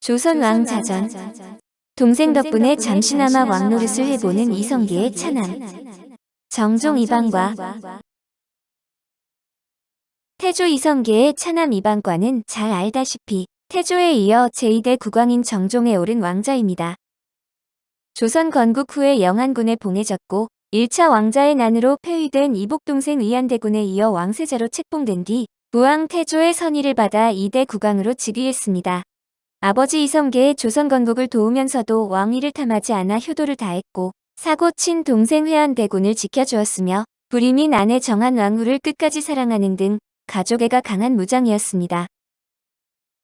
조선왕 자전. 동생 덕분에 잠시나마 왕노릇을 해보는 이성계의 차남. 정종 이방과. 태조 이성계의 차남 이방과는 잘 알다시피 태조에 이어 제2대 국왕인 정종에 오른 왕자입니다. 조선 건국 후에 영안군에 봉해졌고 1차 왕자의 난으로 폐위된 이복동생 의안대군에 이어 왕세자로 책봉된 뒤 부왕 태조의 선의를 받아 2대 국왕으로 즉위했습니다. 아버지 이성계의 조선 건국을 도우면서도 왕위를 탐하지 않아 효도를 다했고 사고 친 동생 회안대군을 지켜주었으며 불임인 아내 정한왕후를 끝까지 사랑하는 등 가족애가 강한 무장이었습니다.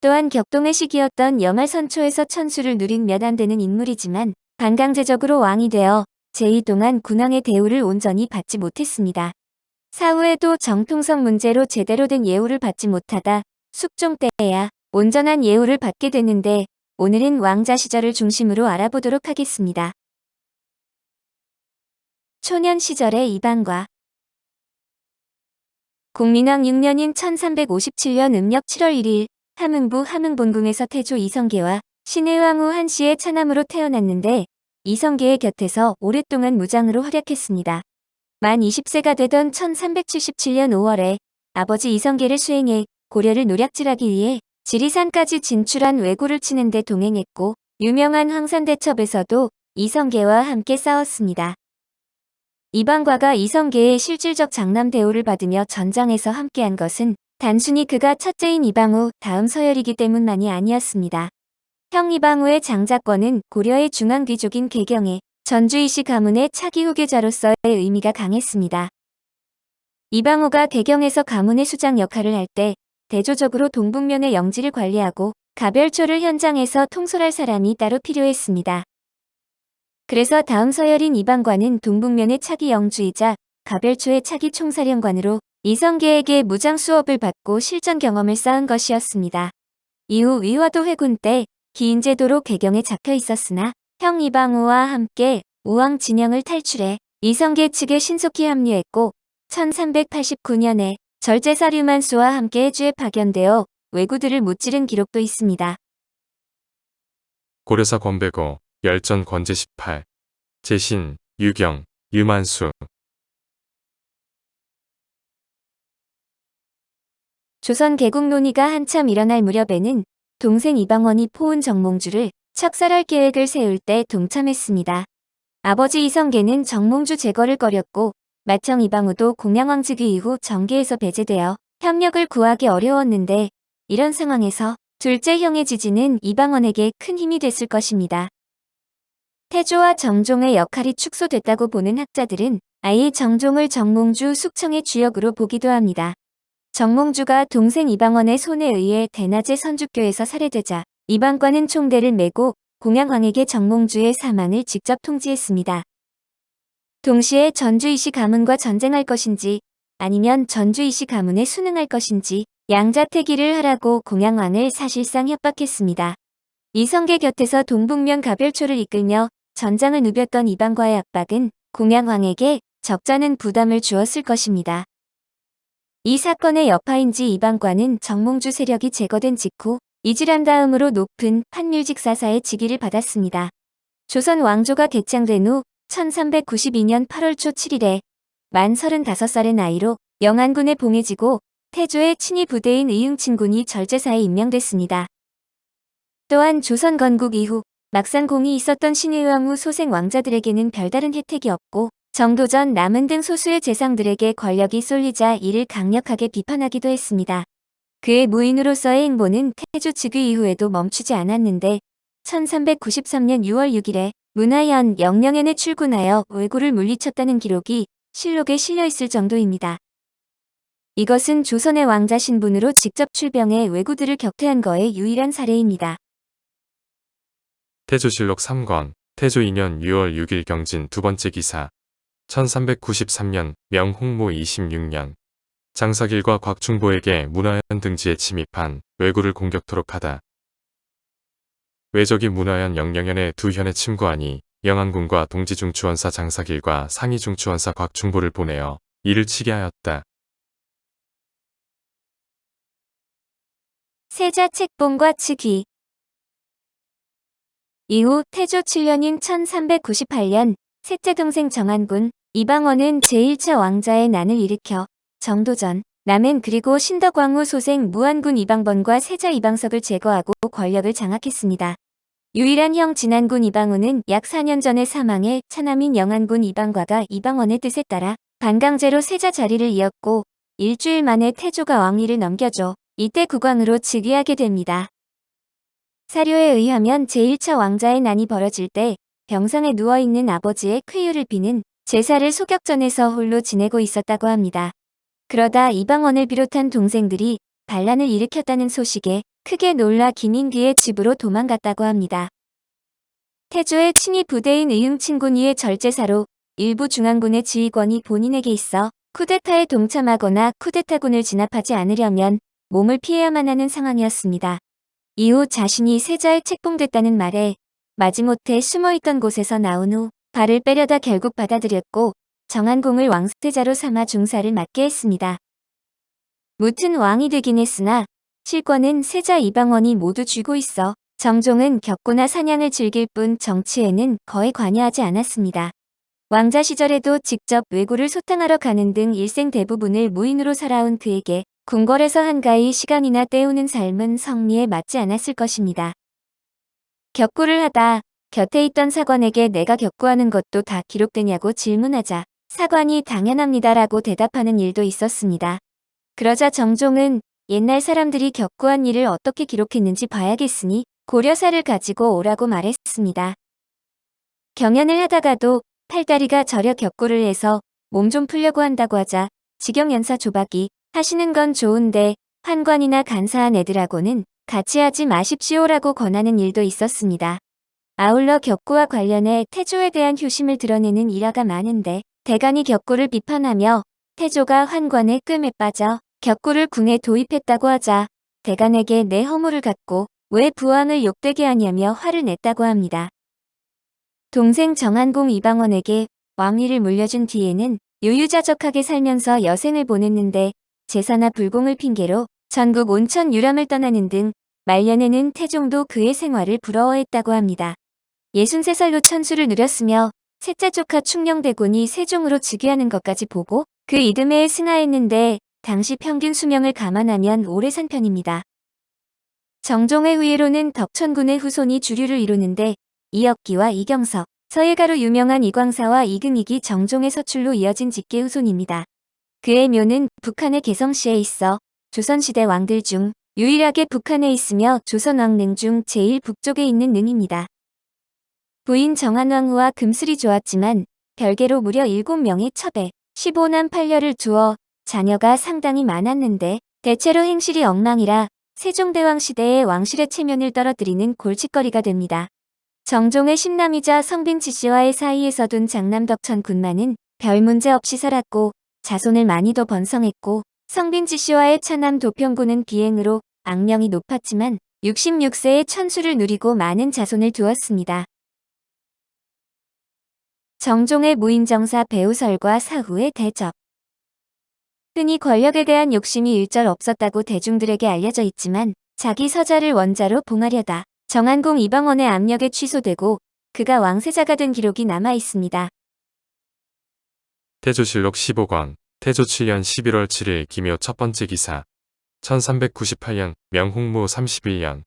또한 격동의 시기였던 여말선초에서 천수를 누린 몇 안 되는 인물이지만 반강제적으로 왕이 되어 제2 동안 군왕의 대우를 온전히 받지 못했습니다. 사후에도 정통성 문제로 제대로 된 예우를 받지 못하다 숙종 때에야 온전한 예우를 받게 됐는데 오늘은 왕자 시절을 중심으로 알아보도록 하겠습니다. 초년 시절의 이방과. 공민왕 6년인 1357년 음력 7월 1일 함흥부 함흥본궁에서 태조 이성계와 신의왕후 한씨의 차남으로 태어났는데 이성계의 곁에서 오랫동안 무장으로 활약했습니다. 만 20세가 되던 1377년 5월에 아버지 이성계를 수행해 고려를 노략질하기 위해 지리산까지 진출한 왜구를 치는 데 동행했고 유명한 황산대첩에서도 이성계와 함께 싸웠습니다. 이방과가 이성계의 실질적 장남 대우를 받으며 전장에서 함께한 것은 단순히 그가 첫째인 이방후 다음 서열이기 때문만이 아니었습니다. 형 이방후의 장자권은 고려의 중앙귀족인 개경의 전주이씨 가문의 차기 후계자로서의 의미가 강했습니다. 이방후가 개경에서 가문의 수장 역할을 할 때 대조적으로 동북면의 영지를 관리하고 가별초를 현장에서 통솔할 사람이 따로 필요했습니다. 그래서 다음 서열인 이방과는 동북면의 차기 영주이자 가별초의 차기 총사령관으로 이성계에게 무장 수업을 받고 실전 경험을 쌓은 것이었습니다. 이후 위화도 회군 때 기인제도로 개경에 잡혀 있었으나 형 이방후와 함께 우왕 진영을 탈출해 이성계 측에 신속히 합류했고 1389년에 절제사 류만수와 함께 해주에 파견되어 왜구들을 무찌른 기록도 있습니다. 고려사 권배고, 열전 권제 18, 제신, 유경, 유만수. 조선 개국 논의가 한참 일어날 무렵에는 동생 이방원이 포운 정몽주를 척살할 계획을 세울 때 동참했습니다. 아버지 이성계는 정몽주 제거를 꺼렸고 맏형 이방후도 공양왕 즉위 이후 정계에서 배제되어 협력을 구하기 어려웠는데 이런 상황에서 둘째 형의 지지는 이방원에게 큰 힘이 됐을 것입니다. 태조와 정종의 역할이 축소됐다고 보는 학자들은 아예 정종을 정몽주 숙청의 주역으로 보기도 합니다. 정몽주가 동생 이방원의 손에 의해 대낮에 선주교에서 살해되자 이방과는 총대를 메고 공양왕에게 정몽주의 사망을 직접 통지했습니다. 동시에 전주이씨 가문과 전쟁할 것인지 아니면 전주이씨 가문에 순응할 것인지 양자택일을 하라고 공양왕을 사실상 협박했습니다. 이성계 곁에서 동북면 가별초를 이끌며 전장을 누볐던 이방과의 압박은 공양왕에게 적잖은 부담을 주었을 것입니다. 이 사건의 여파인지 이방과는 정몽주 세력이 제거된 직후 이질한 다음으로 높은 판밀직사사의 직위를 받았습니다. 조선 왕조가 개창된 후 1392년 8월 초 7일에 만 35살의 나이로 영안군에 봉해지고 태조의 친위 부대인 의흥친군이 절제사에 임명됐습니다. 또한 조선 건국 이후 막상 공이 있었던 신의왕후 소생 왕자들에게는 별다른 혜택이 없고 정도전 남은 등 소수의 재상들에게 권력이 쏠리자 이를 강력하게 비판하기도 했습니다. 그의 무인으로서의 행보는 태조 즉위 이후에도 멈추지 않았는데 1393년 6월 6일에 문화현 영령엔에 출군하여 왜구를 물리쳤다는 기록이 실록에 실려있을 정도입니다. 이것은 조선의 왕자 신분으로 직접 출병해 왜구들을 격퇴한 거의 유일한 사례입니다. 태조실록 3권, 태조 2년 6월 6일 경진 두 번째 기사. 1393년 명홍모 26년 장사길과 곽충보에게 문화현 등지에 침입한 왜구를 공격토록 하다. 왜적이 문화현 영령현의 두 현에 침구하니 영안군과 동지중추원사 장사길과 상의중추원사 곽충보를 보내어 이를 치게 하였다. 세자 책봉과 즉위. 이후 태조 7년인 1398년 셋째 동생 정한군 이방원은 제1차 왕자의 난을 일으켜 정도전, 남행 그리고 신덕왕후 소생 무한군 이방번과 세자 이방석을 제거하고 권력을 장악했습니다. 유일한 형 진한군 이방우는 약 4년 전에 사망해 차남인 영한군 이방과가 이방원의 뜻에 따라 반강제로 세자 자리를 이었고 일주일 만에 태조가 왕위를 넘겨줘 이때 국왕으로 즉위하게 됩니다. 사료에 의하면 제1차 왕자의 난이 벌어질 때 병상에 누워있는 아버지의 쾌유를 비는 제사를 소격전에서 홀로 지내고 있었다고 합니다. 그러다 이방원을 비롯한 동생들이 반란을 일으켰다는 소식에 크게 놀라 김인귀의 집으로 도망갔다고 합니다. 태조의 친위 부대인 의흥친군위의 절제사로 일부 중앙군의 지휘권이 본인에게 있어 쿠데타에 동참하거나 쿠데타군을 진압하지 않으려면 몸을 피해야만 하는 상황이었습니다. 이후 자신이 세자에 책봉됐다는 말에 마지못해 숨어있던 곳에서 나온 후 발을 빼려다 결국 받아들였고 정한공을 왕세자로 삼아 중사를 맡게 했습니다. 무튼 왕이 되긴 했으나 실권은 세자 이방원이 모두 쥐고 있어 정종은 격구나 사냥을 즐길 뿐 정치에는 거의 관여하지 않았습니다. 왕자 시절에도 직접 왜구를 소탕하러 가는 등 일생 대부분을 무인으로 살아온 그에게 궁궐에서 한가히 시간이나 때우는 삶은 성미에 맞지 않았을 것입니다. 격구를 하다 곁에 있던 사관에게 내가 격구하는 것도 다 기록되냐고 질문하자 사관이 당연합니다라고 대답하는 일도 있었습니다. 그러자 정종은 옛날 사람들이 격구한 일을 어떻게 기록했는지 봐야겠으니 고려사를 가지고 오라고 말했습니다. 경연을 하다가도 팔다리가 저려 격구를 해서 몸 좀 풀려고 한다고 하자 직영연사 조박이 하시는 건 좋은데 환관이나 간사한 애들하고는 같이 하지 마십시오라고 권하는 일도 있었습니다. 아울러 격구와 관련해 태조에 대한 효심을 드러내는 일화가 많은데 대간이 격구를 비판하며 태조가 환관의 끔에 빠져 격구를 궁에 도입했다고 하자 대간에게 내 허물을 갖고 왜 부왕을 욕되게 하냐며 화를 냈다고 합니다. 동생 정한공 이방원에게 왕위를 물려준 뒤에는 유유자적하게 살면서 여생을 보냈는데 제사나 불공을 핑계로 전국 온천 유람을 떠나는 등 말년에는 태종도 그의 생활을 부러워했다고 합니다. 63살로 천수를 누렸으며 셋째 조카 충녕대군이 세종으로 즉위하는 것까지 보고 그 이듬해에 승하했는데 당시 평균 수명을 감안하면 오래 산 편입니다. 정종의 후예로는 덕천군의 후손이 주류를 이루는데 이억기와 이경석, 서예가로 유명한 이광사와 이근익이 정종의 서출로 이어진 직계 후손입니다. 그의 묘는 북한의 개성시에 있어 조선시대 왕들 중 유일하게 북한에 있으며 조선왕릉 중 제일 북쪽에 있는 능입니다. 부인 정한왕후와 금슬이 좋았지만 별개로 무려 7명의 첩에 15남 8녀를 두어 자녀가 상당히 많았는데 대체로 행실이 엉망이라 세종대왕 시대의 왕실의 체면을 떨어뜨리는 골칫거리가 됩니다. 정종의 신남이자 성빈치 씨와의 사이에서 둔 장남덕천 군만은 별 문제 없이 살았고 자손을 많이도 번성했고 성빈치 씨와의 차남 도평군은 비행으로 악명이 높았지만 66세의 천수를 누리고 많은 자손을 두었습니다. 정종의 무인정사 배우설과 사후의 대접. 흔히 권력에 대한 욕심이 일절 없었다고 대중들에게 알려져 있지만 자기 서자를 원자로 봉하려다 정한공 이방원의 압력에 취소되고 그가 왕세자가 된 기록이 남아 있습니다. 태조실록 15권 태조 7년 11월 7일 김효 첫 번째 기사 1398년 명홍무 31년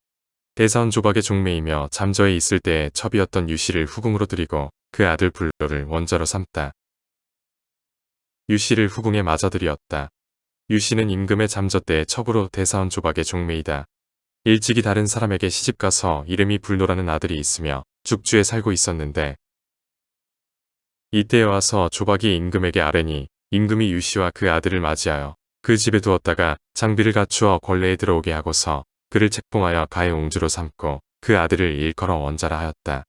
대사원 조박의 종매이며 잠저에 있을 때의 첩이었던 유씨를 후궁으로 들이고 그 아들 불로를 원자로 삼다. 유씨를 후궁에 맞아들이었다. 유씨는 임금의 잠저 때의 첩으로 대사원 조박의 종매이다. 일찍이 다른 사람에게 시집가서 이름이 불노라는 아들이 있으며 죽주에 살고 있었는데 이때에 와서 조박이 임금에게 아뢰니 임금이 유씨와 그 아들을 맞이하여 그 집에 두었다가 장비를 갖추어 권례에 들어오게 하고서 그를 책봉하여 가의 옹주로 삼고 그 아들을 일컬어 원자라 하였다.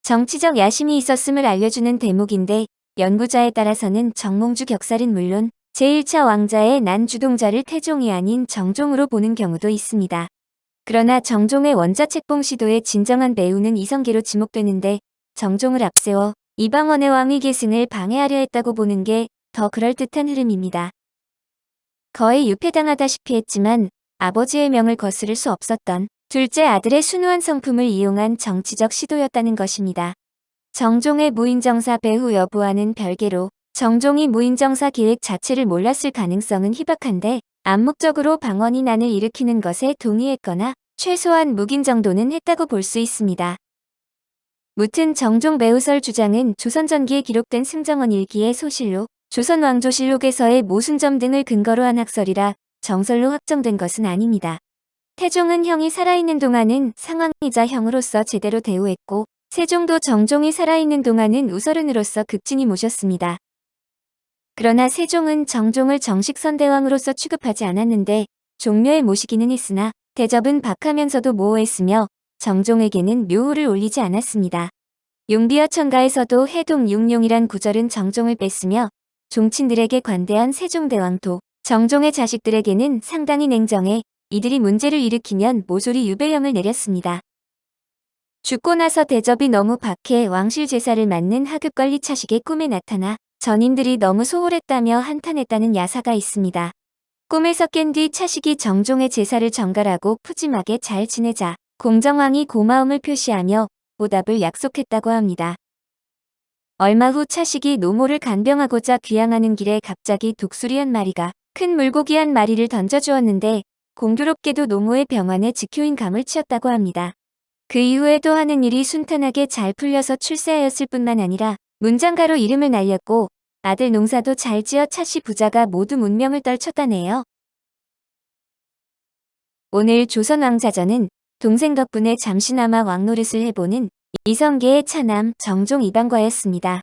정치적 야심이 있었음을 알려주는 대목인데 연구자에 따라서는 정몽주 격살은 물론 제1차 왕자의 난 주동자를 태종이 아닌 정종으로 보는 경우도 있습니다. 그러나 정종의 원자 책봉 시도의 진정한 배우는 이성계로 지목되는데 정종을 앞세워 이방원의 왕위 계승을 방해하려 했다고 보는 게 더 그럴듯한 흐름입니다. 거의 유폐당하다시피 했지만 아버지의 명을 거스를 수 없었던 둘째 아들의 순후한 성품을 이용한 정치적 시도였다는 것입니다. 정종의 무인정사 배후 여부와는 별개로 정종이 무인정사 계획 자체를 몰랐을 가능성은 희박한데 암묵적으로 방언이난을 일으키는 것에 동의했거나 최소한 묵인 정도는 했다고 볼 수 있습니다. 무튼 정종 매우설 주장은 조선전기에 기록된 승정원 일기의 소실로 조선왕조실록에서의 모순점 등을 근거로 한 학설이라 정설로 확정된 것은 아닙니다. 태종은 형이 살아있는 동안은 상왕이자 형으로서 제대로 대우했고 세종도 정종이 살아있는 동안은 우서른으로서 극진히 모셨습니다. 그러나 세종은 정종을 정식 선대왕으로서 취급하지 않았는데 종묘에 모시기는 했으나 대접은 박하면서도 모호했으며 정종에게는 묘호를 올리지 않았습니다. 용비어 천가에서도 해동 육룡이란 구절은 정종을 뺐으며 종친들에게 관대한 세종대왕도 정종의 자식들에게는 상당히 냉정해 이들이 문제를 일으키면 모조리 유배령을 내렸습니다. 죽고 나서 대접이 너무 박해 왕실 제사를 맡는 하급관리 차식의 꿈에 나타나 전인들이 너무 소홀했다며 한탄했다는 야사가 있습니다. 꿈에서 깬 뒤 차식이 정종의 제사를 전갈하고 푸짐하게 잘 지내자 공정왕이 고마움을 표시하며 보답을 약속했다고 합니다. 얼마 후 차식이 노모를 간병하고자 귀향하는 길에 갑자기 독수리 한 마리가 큰 물고기 한 마리를 던져주었는데 공교롭게도 노모의 병환에 직효인 감을 치었다고 합니다. 그 이후에도 하는 일이 순탄하게 잘 풀려서 출세하였을 뿐만 아니라 문장가로 이름을 날렸고 아들 농사도 잘 지어 차씨 부자가 모두 문명을 떨쳤다네요. 오늘 조선왕자전은 동생 덕분에 잠시나마 왕노릇을 해보는 이성계의 차남 정종 이방과였습니다.